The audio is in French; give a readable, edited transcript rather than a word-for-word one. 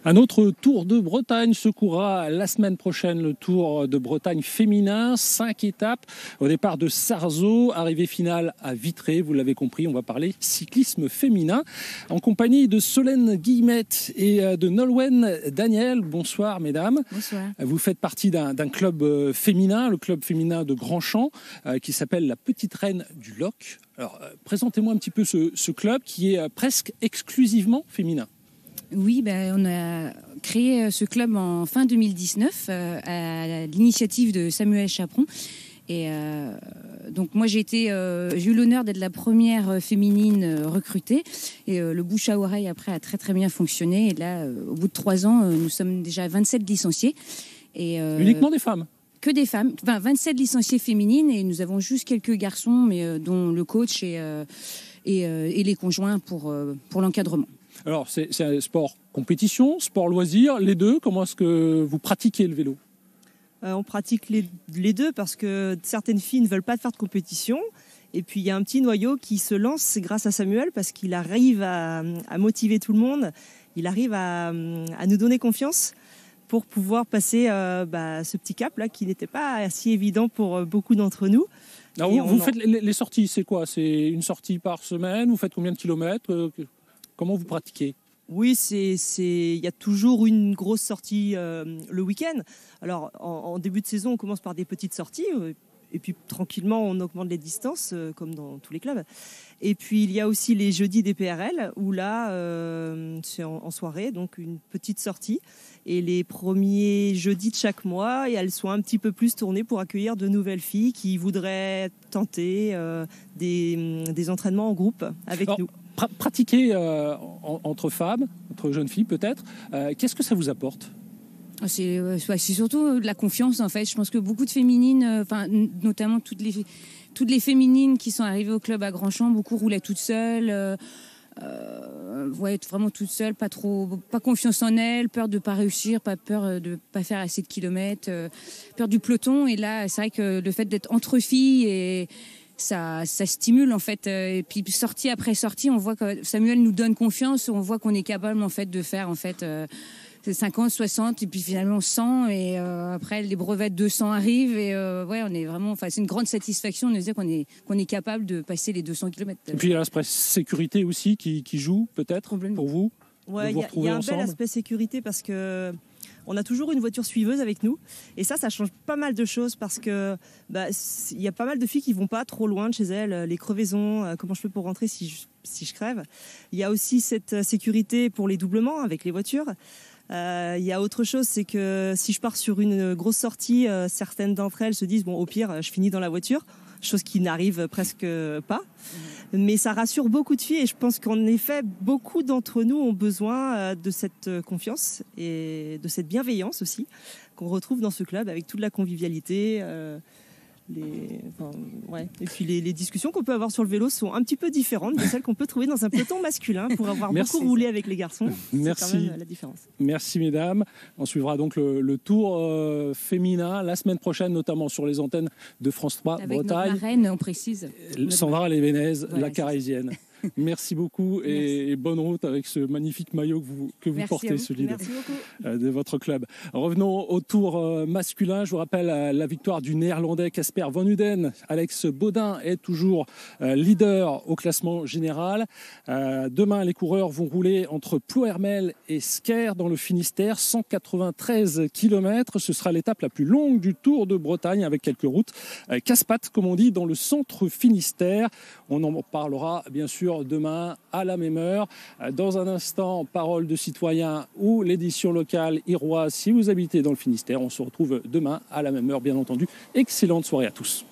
Un autre Tour de Bretagne se courra la semaine prochaine, le Tour de Bretagne féminin, 5 étapes au départ de Sarzeau, arrivée finale à Vitré. Vous l'avez compris, on va parler cyclisme féminin en compagnie de Solène Guillemette et de Nolwenn Daniel. Bonsoir mesdames. Bonsoir. Vous faites partie d'un club féminin, le club féminin de Grandchamp, qui s'appelle la Petite Reine du Loch. Alors présentez-moi un petit peu ce club qui est presque exclusivement féminin. Oui, on a créé ce club en fin 2019 à l'initiative de Samuel Chaperon. Et donc moi j'ai eu l'honneur d'être la première féminine recrutée. Et le bouche à oreille après a très très bien fonctionné. Et là, au bout de 3 ans, nous sommes déjà 27 licenciés. Et, uniquement des femmes? Que des femmes, 27 licenciés féminines. Et nous avons juste quelques garçons, mais dont le coach et les conjoints pour l'encadrement. Alors, c'est un sport compétition, sport loisir, les deux. Comment est-ce que vous pratiquez le vélo ? On pratique les deux parce que certaines filles ne veulent pas faire de compétition. Et puis, il y a un petit noyau qui se lance grâce à Samuel parce qu'il arrive à motiver tout le monde. Il arrive à nous donner confiance pour pouvoir passer ce petit cap-là qui n'était pas si évident pour beaucoup d'entre nous. Alors, vous faites les sorties, c'est quoi ? C'est une sortie par semaine ? Vous faites combien de kilomètres ? Comment vous pratiquez ? Oui, il y a toujours une grosse sortie le week-end. Alors, en début de saison, on commence par des petites sorties. Et puis, tranquillement, on augmente les distances, comme dans tous les clubs. Et puis, il y a aussi les jeudis des PRL, où là, c'est en soirée, donc une petite sortie. Et les premiers jeudis de chaque mois, et elles sont un petit peu plus tournées pour accueillir de nouvelles filles qui voudraient tenter des entraînements en groupe avec nous. Pratiquer entre femmes, entre jeunes filles peut-être, qu'est-ce que ça vous apporte ? C'est surtout de la confiance en fait. Je pense que beaucoup de féminines, notamment toutes les féminines qui sont arrivées au club à Grandchamp, beaucoup roulaient toutes seules, vraiment toutes seules, pas confiance en elles, peur de pas réussir, peur de pas faire assez de kilomètres, peur du peloton. Et là, c'est vrai que le fait d'être entre filles et ça stimule en fait, et puis sortie après sortie, on voit que Samuel nous donne confiance, on voit qu'on est capable en fait de faire 50, 60 et puis finalement 100 et après les brevets de 200 arrivent et on est vraiment, c'est une grande satisfaction de nous dire qu'on est capable de passer les 200 km. Et puis il y a l'aspect sécurité aussi qui joue peut-être pour vous. Ouais, il y a un bel aspect sécurité parce que on a toujours une voiture suiveuse avec nous et ça change pas mal de choses parce que il y a pas mal de filles qui vont pas trop loin de chez elles, les crevaisons, comment je fais pour rentrer si je crève. Il y a aussi cette sécurité pour les doublements avec les voitures. Il y a autre chose, c'est que si je pars sur une grosse sortie, certaines d'entre elles se disent au pire je finis dans la voiture, chose qui n'arrive presque pas. Mais ça rassure beaucoup de filles et je pense qu'en effet, beaucoup d'entre nous ont besoin de cette confiance et de cette bienveillance aussi qu'on retrouve dans ce club avec toute la convivialité. Et puis les discussions qu'on peut avoir sur le vélo sont un petit peu différentes de celles qu'on peut trouver dans un peloton masculin pour avoir beaucoup roulé avec les garçons. Merci. C'est quand même la différence. Merci mesdames. On suivra donc le tour féminin la semaine prochaine, notamment sur les antennes de France 3 avec Bretagne. Avec notre marraine, on précise. Sandra Lévenez, voilà, la Caraysienne. Merci beaucoup et bonne route avec ce magnifique maillot que vous portez, celui de votre club. Revenons au tour masculin. Je vous rappelle la victoire du Néerlandais Casper Van Uden. Alex Baudin est toujours leader au classement général. Demain, les coureurs vont rouler entre Ploërmel et Sker dans le Finistère, 193 km. Ce sera l'étape la plus longue du Tour de Bretagne avec quelques routes casse-pattes, comme on dit, dans le centre Finistère. On en parlera bien sûr demain à la même heure. Dans un instant, Parole de citoyen ou l'édition locale iroise si vous habitez dans le Finistère. On se retrouve demain à la même heure, bien entendu. Excellente soirée à tous.